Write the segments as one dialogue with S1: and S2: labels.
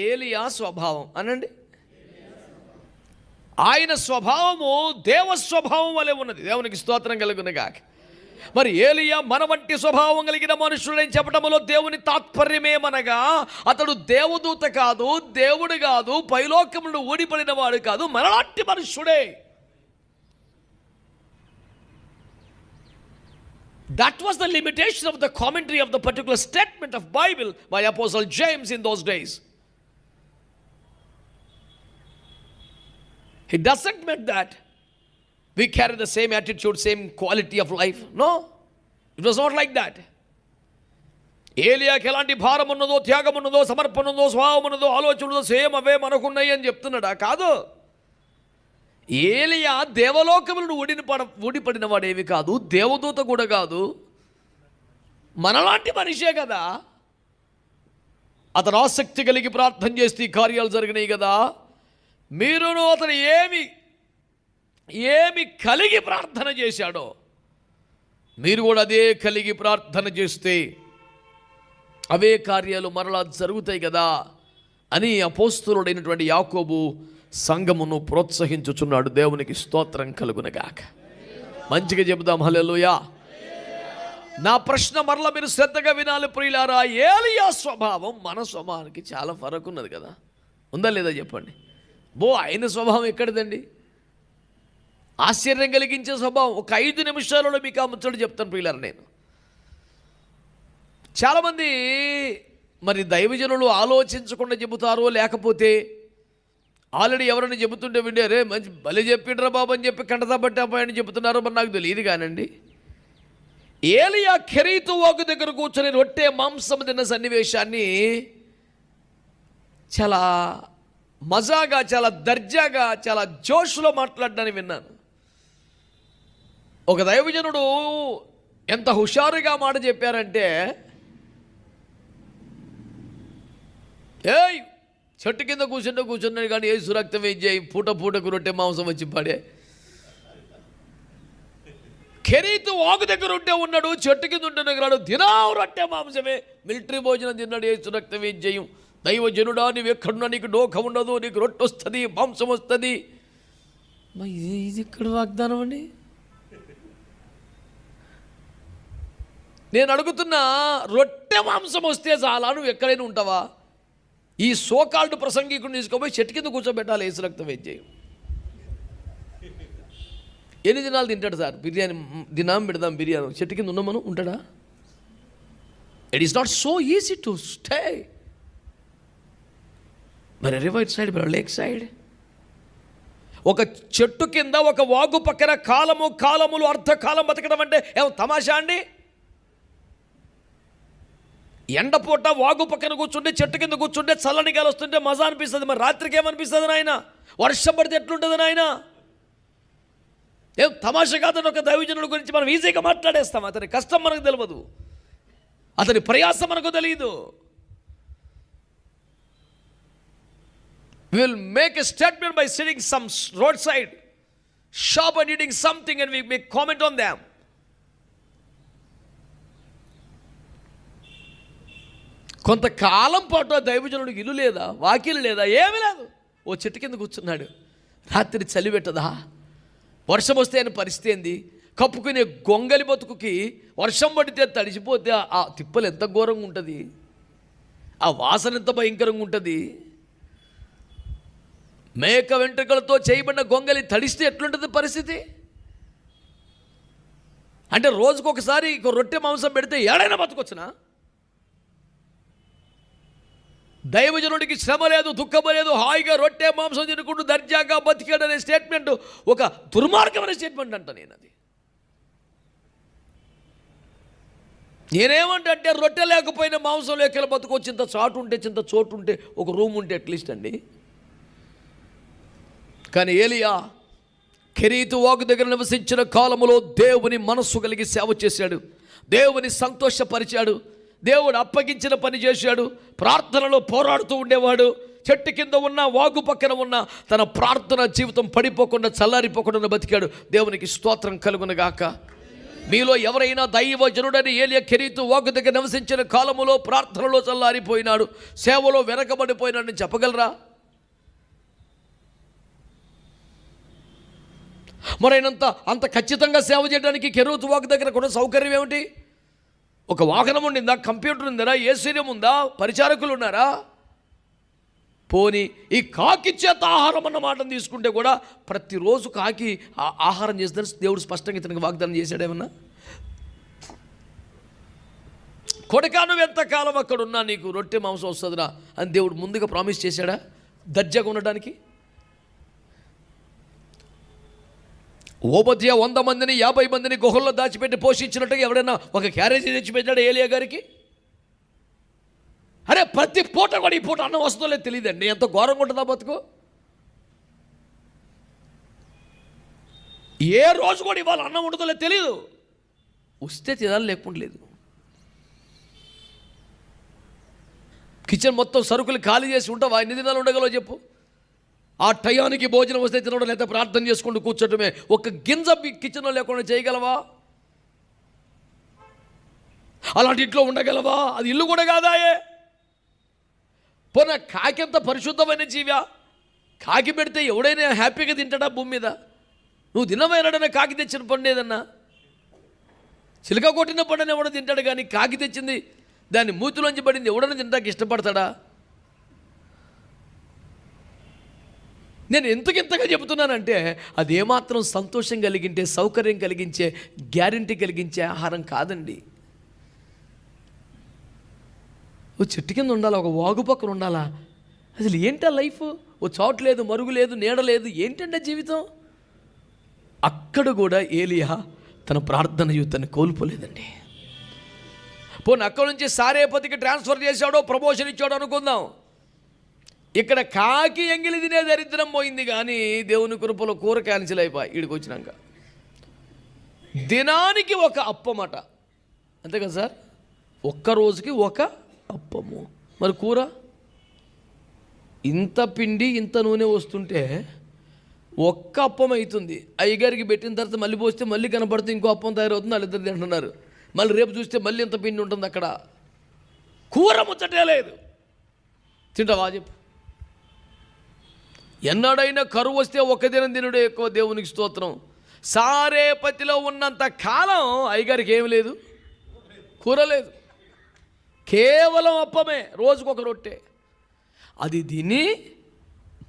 S1: ఏలియా స్వభావం అనండి. ఆయన స్వభావము దేవ స్వభావం వలె ఉన్నది. దేవునికి స్తోత్రం కలుగునుగాక. మరి ఏలియా మన వంటి స్వభావం కలిగిన మనుషుడని చెప్పడంలో దేవుని తాత్పర్యమేమనగా, అతడు దేవదూత కాదు, దేవుడు కాదు, పైలోకమును ఊడిపడిన వాడు కాదు, మనలాంటి మనుషుడే. That was the limitation of the commentary of the particular statement of Bible by Apostle James in those days. It doesn't mean that we carry the same attitude, same quality of life. No, it was not like that. ఏలియాకి ఎలాంటి భారం ఉన్నదో, త్యాగం ఉన్నదో, సమర్పణ ఉన్నదో, స్వభావం ఉన్నదో, ఆలోచన ఉన్నదో, సేమ్ అవే మనకున్నాయి అని చెప్తున్నాడా? కాదు. ఏలియా దేవలోకములను ఊడిపడిన వాడేవి కాదు, దేవదూత కూడా కాదు, మనలాంటి మనిషే కదా. అతను ఆసక్తి కలిగి ప్రార్థన చేస్తే ఈ కార్యాలు జరిగినాయి కదా. మీరును అతను ఏమి కలిగి ప్రార్థన చేశాడో మీరు కూడా అదే కలిగి ప్రార్థన చేస్తే అవే కార్యాలు మరలా జరుగుతాయి కదా అని అపోస్తలుడైనటువంటి యాకోబు సంఘమును ప్రోత్సహించుచున్నాడు. దేవునికి స్తోత్రం కలుగునగాక. మంచిగా చెబుదాం హల్లెలూయా. నా ప్రశ్న మరలా మీరు శ్రద్ధగా వినాలి ప్రియులారా. ఏలియా స్వభావం మన స్వభావానికి చాలా ఫరక్ ఉన్నది కదా. ఉందా లేదా చెప్పండి. ఆయన స్వభావం ఎక్కడిదండి? ఆశ్చర్యం కలిగించే స్వభావం. ఒక 5 నిమిషాలలో మీకు ఆ ముచ్చట చెప్తాను ప్రియులారా. నేను చాలామంది మరి దైవజనులు ఆలోచించకుండా చెబుతారో, లేకపోతే ఆల్రెడీ ఎవరైనా చెబుతుంటే వింటే రే మంచి భలే చెప్పిండ్రా బాబు అని చెప్పి కంటతా బట్టి అబ్బాయిని చెబుతున్నారో మరి నాకు తెలియదు కానండి. ఏలియా కెరీతు వాగు దగ్గర కూర్చొని రొట్టె మాంసం తిన్న సన్నివేశాన్ని చాలా మజాగా, చాలా దర్జాగా, చాలా జోష్లో మాట్లాడడాన్ని విన్నాను. ఒక దైవజనుడు ఎంత హుషారుగా మాట చెప్పారంటే, ఏయ్ చెట్టు కింద కూర్చున్నాడు కానీ ఏ సురక్తం ఏం చేయి, పూటకు రొట్టె మాంసం వచ్చి పడే. కెరీతు వాగు దగ్గర ఉంటే ఉన్నాడు, చెట్టు కింద ఉంటున్నాడు, దినావు రొట్టె మాంసమే, మిలిటరీ భోజనం తిన్నాడు, ఏ సురక్తం ఏం చేయం. దైవజనుడా నీవు ఎక్కడున్నా నీకు డోఖం ఉండదు, నీకు రొట్టె వస్తుంది, మాంసం వస్తుంది. ఇది ఇక్కడ వాగ్దానం అండి. నేను అడుగుతున్నా, రొట్టె మాంసం వస్తే చాలా నువ్వు ఎక్కడైనా ఉంటావా? ఈ సోకాల్డ్ ప్రసంగికుని తీసుకోపోయి చెట్టు కింద కూర్చోబెట్టాలి, ఏసు రక్తం ఏం చేయం. ఎన్ని దినాలు తింటాడు సార్ బిర్యానీ? దినాం పెడదాం బిర్యానీ, చెట్టు కింద ఉన్నామను ఉంటాడా? It is not so easy to stay. మరి రివర్ సైడ్, మరి లేక్ సైడ్, ఒక చెట్టు కింద ఒక వాగు పక్కన కాలములు అర్ధకాలం బతకడం అంటే ఏమో తమాషా అండి? ఎండపూట వాగు పక్కన కూర్చుంటే, చెట్టు కింద కూర్చుంటే చల్లని గాలి వస్తుంటే మజా అనిపిస్తుంది. మరి రాత్రికి ఏమనిపిస్తుంది నాయన? వర్షం పడితే ఎట్లుంటుంది నాయన? ఏం తమాషా కాదని ఒక దైవజనుడి గురించి మనం ఈజీగా మాట్లాడేస్తాం. అతని కష్టం మనకు తెలియదు, అతని ప్రయాసం మనకు తెలియదు. We will make a statement by sitting some roadside shop and eating something and we make comment on them. కొంతకాలం పాటు ఆ దైవజనుడికి ఇల్లు లేదా, వాకిలు లేదా, ఏమీ లేదు. ఓ చెట్టు కింద కూర్చున్నాడు. రాత్రి చలి పెట్టదా? వర్షం వస్తే ఆయన పరిస్థితి ఏంది? కప్పుకునే గొంగలి బతుకుకి వర్షం పడితే తడిసిపోతే ఆ తిప్పలు ఎంత ఘోరంగా ఉంటుంది, ఆ వాసన ఎంత భయంకరంగా ఉంటుంది. మేక వెంట్రుకలతో చేయబడిన గొంగలి తడిస్తే ఎట్లుంటుంది పరిస్థితి? అంటే రోజుకొకసారి రొట్టె మాంసం పెడితే ఏడైనా బతకొచ్చునా? దైవజనుడికి శ్రమ లేదు, దుఃఖము లేదు, హాయిగా రొట్టె మాంసం తినుకుంటూ దర్జాగా బతికాడనే స్టేట్మెంట్ ఒక దుర్మార్గమైన స్టేట్మెంట్ అంట. నేను అది నేనేమంటే, రొట్టె లేకపోయినా మాంసం లేక బతుకోవచ్చు. ఇంత చాటు ఉంటే, చింత చోటు ఉంటే, ఒక రూమ్ ఉంటే అట్లీస్ట్ అండి. కానీ ఏలియా కెరీతు వాగు దగ్గర నివసించిన కాలములో దేవుని మనస్సు కలిగి సేవ చేశాడు, దేవుని సంతోషపరిచాడు, దేవుడు అప్పగించిన పని చేశాడు, ప్రార్థనలో పోరాడుతూ ఉండేవాడు. చెట్టు కింద ఉన్న, వాగు పక్కన ఉన్న తన ప్రార్థన జీవితం పడిపోకుండా, చల్లారిపోకుండా బతికాడు. దేవునికి స్తోత్రం కలుగునగాక. మీలో ఎవరైనా దైవజనుడని ఏలియా కెరీతు వాకు దగ్గర నివసించిన కాలములో ప్రార్థనలో చల్లారిపోయినాడు, సేవలో వెనకబడిపోయినాడని చెప్పగలరా? మరైనంత అంత ఖచ్చితంగా సేవ చేయడానికి కెరీతు వాకు దగ్గర కూడా సౌకర్యం ఏమిటి? ఒక వాహనం ఉండిందా? కంప్యూటర్ ఉందా? ఏసీయం ఉందా? పరిచారకులు ఉన్నారా? పోనీ ఈ కాకి చేత ఆహారం అన్న మాటను తీసుకుంటే కూడా ప్రతిరోజు కాకి ఆహారం చేస్తుందని దేవుడు స్పష్టంగా ఇతనికి వాగ్దానం చేశాడేమన్నా? కొడుకా నువ్వు ఎంతకాలం అక్కడ ఉన్నా నీకు రొట్టె మాంసం వస్తుందిరా అని దేవుడు ముందుగా ప్రామిస్ చేశాడా దర్జాగా ఉండడానికి? ఓబద్య 100 మందిని 50 మందిని గుహల్లో దాచిపెట్టి పోషించినట్టుగా ఎవడైనా ఒక క్యారేజీ తెచ్చిపెట్టాడు ఏలియా గారికి? అరే ప్రతి పూట కూడా ఈ పూట అన్నం వస్తుందో లేదు తెలియదండి. ఎంత ఘోరంగా ఉంటుందా బతుకు? ఏ రోజు కూడా ఇవాళ అన్నం ఉంటుందో లేదు తెలియదు. వస్తే తినాలి, లేకుండా లేదు. కిచెన్ మొత్తం సరుకులు ఖాళీ చేసి ఉంటావా? ఎన్ని దినాలు ఉండగలవు చెప్పు? ఆ టయానికి భోజనం వస్తే తినడం, లేదా ప్రార్థన చేసుకుంటూ కూర్చోటమే. ఒక గింజ కిచెన్లో లేకుండా చేయగలవా? అలాంటి ఇంట్లో ఉండగలవా? అది ఇల్లు కూడా కాదాయే. పోనా కాకి ఎంత పరిశుద్ధమైన జీవా? కాకి పెడితే ఎవడైనా హ్యాపీగా తింటాడా భూమి మీద? నువ్వు తినమైనాడనే కాకి తెచ్చిన పండు ఏదన్నా? చిలక కొట్టిన పండుని ఎవడో తింటాడు, కానీ కాకి తెచ్చింది దాని మూతిలోంచి పడింది ఎవడన్నా తింటానికి ఇష్టపడతాడా? నేను ఇంతగా చెబుతున్నానంటే అది ఏమాత్రం సంతోషం కలిగించే, సౌకర్యం కలిగించే, గ్యారంటీ కలిగించే ఆహారం కాదండి. ఓ చెట్టు కింద ఉండాలా, ఒక వాగు పక్కన ఉండాలా? అసలు ఏంటా లైఫ్? ఓ చోటు లేదు, మరుగు లేదు, నీడ లేదు, ఏంటంటే జీవితం? అక్కడ కూడా ఏలియా తన ప్రార్థన జీవితాన్ని కోల్పోలేదండి. పోనీ అక్కడి నుంచి సారేపతికి ట్రాన్స్ఫర్ చేశాడో, ప్రమోషన్ ఇచ్చాడో అనుకుందాం. ఇక్కడ కాకి ఎంగిలి తినే దరిద్రం పోయింది, కానీ దేవుని కృపలో కూర క్యాన్సిల్ అయిపోయి ఈడికి వచ్చినాక దినానికి ఒక అప్పమట. అంతే కదా సార్? ఒక్క రోజుకి ఒక అప్పము. మరి కూర ఇంత పిండి ఇంత నూనె వస్తుంటే ఒక్క అప్పం అవుతుంది. అయ్యగారికి పెట్టిన తర్వాత మళ్ళీ పోస్తే మళ్ళీ కనపడితే ఇంకో అప్పం తయారవుతుంది. వాళ్ళిద్దరు తింటున్నారు. మళ్ళీ రేపు చూస్తే మళ్ళీ ఇంత పిండి ఉంటుంది అక్కడ. కూర ముచ్చటే లేదు. తింటావా చెప్పు? ఎన్నడైనా కరువు వస్తే ఒక్క దినం తినడే ఎక్కువ. దేవునికి స్తోత్రం. సారేపతిలో ఉన్నంత కాలం అయ్యగారికి ఏమి లేదు, కూర లేదు, కేవలం అప్పమే, రోజుకొక రొట్టె. అది తిని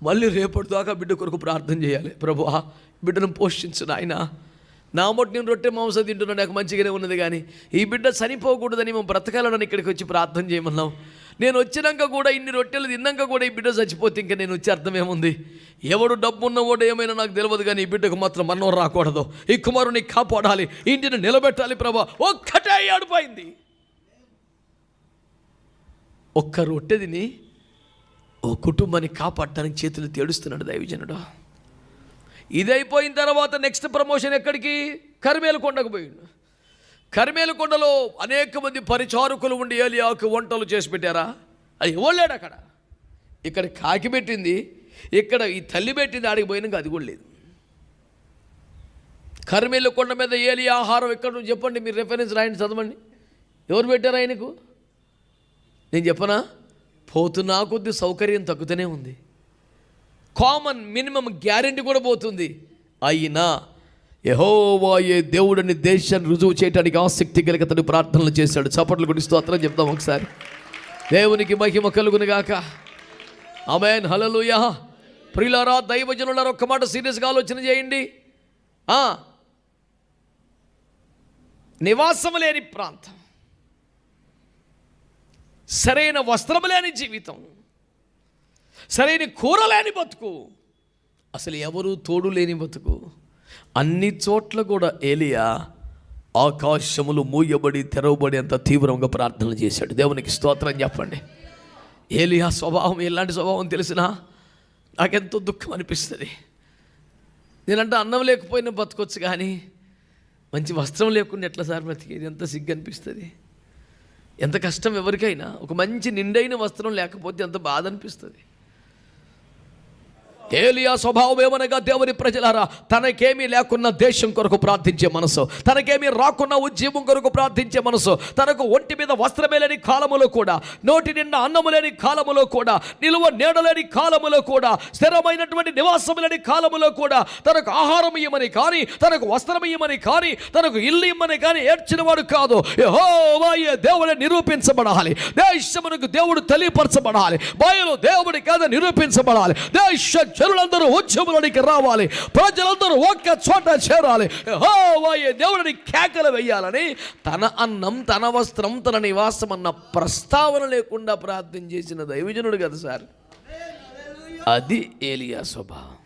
S1: మళ్ళీ రేపటి దాకా బిడ్డ కొరకు ప్రార్థన చేయాలి. ప్రభువా బిడ్డను పోషించు నాయన, నా మొట్టు నేను రొట్టె మాంసం తింటున్నా, నాకు మంచిగానే ఉన్నది, కానీ ఈ బిడ్డ చనిపోకూడదని మేము బ్రతకాలని ఇక్కడికి వచ్చి ప్రార్థన చేయమన్నాం. నేను వచ్చినాక కూడా ఇన్ని రొట్టెలు తిన్నాక కూడా ఈ బిడ్డ చచ్చిపోతే ఇంకా నేను వచ్చే అర్థం ఏముంది? ఎవడు డబ్బు ఉన్నవాడు ఏమైనా నాకు తెలియదు, కానీ ఈ బిడ్డకు మాత్రం మరణం రాకూడదు. ఈ కుమారుని కాపాడాలి, ఇంటిని నిలబెట్టాలి ప్రభా. ఒక్కటే ఆడిపోయింది. ఒక్క రొట్టె తిని ఓ కుటుంబాన్ని కాపాడటానికి చేతులు తేడుస్తున్నాడు దైవజనుడు. ఇదైపోయిన తర్వాత నెక్స్ట్ ప్రమోషన్ ఎక్కడికి? కర్మేలు కొండకు పోయిండు. కర్మేలు కొండలో అనేక మంది పరిచారకులు ఉండి ఏలియాకు వంటలు చేసి పెట్టారా? అది ఇవ్వలేడు అక్కడ. ఇక్కడ కాకి పెట్టింది, ఇక్కడ ఈ తల్లి పెట్టింది, ఆడికి పోయినాక అది కూడా లేదు. కర్మేలు కొండ మీద ఏలియా ఆహారం ఎక్కడ చెప్పండి, మీరు రెఫరెన్స్ రాయండి, చదవండి. ఎవరు పెట్టారు ఆయనకు? నేను చెప్పనా? పోతున్నా కొద్ది సౌకర్యం తగ్గుతూనే ఉంది. కామన్ మినిమం గ్యారెంటీ కూడా పోతుంది. అయినా యెహోవాయే దేవుడిని దేశాన్ని రుజువు చేయడానికి ఆసక్తి కలిగి అతడు ప్రార్థనలు చేశాడు. చప్పట్లు కొట్టి స్తోత్రం చెప్తాం ఒకసారి. దేవునికి మహిమ కలుగును గాక. ఆమేన్, హల్లెలూయా. ప్రియులారా, దైవజనులారా, ఒక్క మాట సీరియస్గా ఆలోచన చేయండి. నివాసం లేని ప్రాంతం, సరైన వస్త్రం లేని జీవితం, సరైన కూర లేని బతుకు, అసలు ఎవరు తోడు లేని బతుకు. అన్ని చోట్ల కూడా ఏలియా ఆకాశములు మూయబడి తెరవబడి అంత తీవ్రంగా ప్రార్థనలు చేశాడు. దేవునికి స్తోత్రం చెప్పండి. ఏలియా స్వభావం ఎలాంటి స్వభావం తెలిసినా నాకెంతో దుఃఖం అనిపిస్తుంది. నేనంటే అన్నం లేకపోయినా బతకొచ్చు, కానీ మంచి వస్త్రం లేకుండా ఎట్లా సార్ బ్రతికేది? ఎంత సిగ్గు అనిపిస్తుంది, ఎంత కష్టం ఎవరికైనా. ఒక మంచి నిండైన వస్త్రం లేకపోతే ఎంత బాధ అనిపిస్తుంది. ఏలియా స్వభావం ఏమనగా, దేవుని ప్రజలారా, తనకేమీ లేకున్న దేశం కొరకు ప్రార్థించే మనసు, తనకేమీ రాకున్న ఉద్యమం కొరకు ప్రార్థించే మనసు, తనకు ఒంటి మీద వస్త్రమే లేని కాలములో కూడా, నోటి నిండా అన్నము లేని కాలములో కూడా, నిలువ నీడలేని కాలములో కూడా, స్థిరమైనటువంటి నివాసం లేని కాలములో కూడా, తనకు ఆహారం ఇయ్యమని కానీ, తనకు వస్త్రం ఇయ్యమని కానీ, తనకు ఇల్లు ఇమ్మని కానీ ఏడ్చిన వాడు కాదు. యెహోవా దేవుడే నిరూపించబడాలి, దేశమునకు దేవుడు తెలియపరచబడాలి, బయలు దేవుడి కాదు నిరూపించబడాలి, దేశ జనులందరూ ఉద్యమంలోనికి రావాలి, ప్రజలందరూ ఒక్క చోట చేరాలి, యెహోవా దేవుడిని కేకలు వేయాలని తన అన్నం, తన వస్త్రం, తన నివాసం అన్న ప్రస్తావన లేకుండా ప్రార్థన చేసిన దైవజనుడు కదా సార్. అది ఏలియా స్వభావం.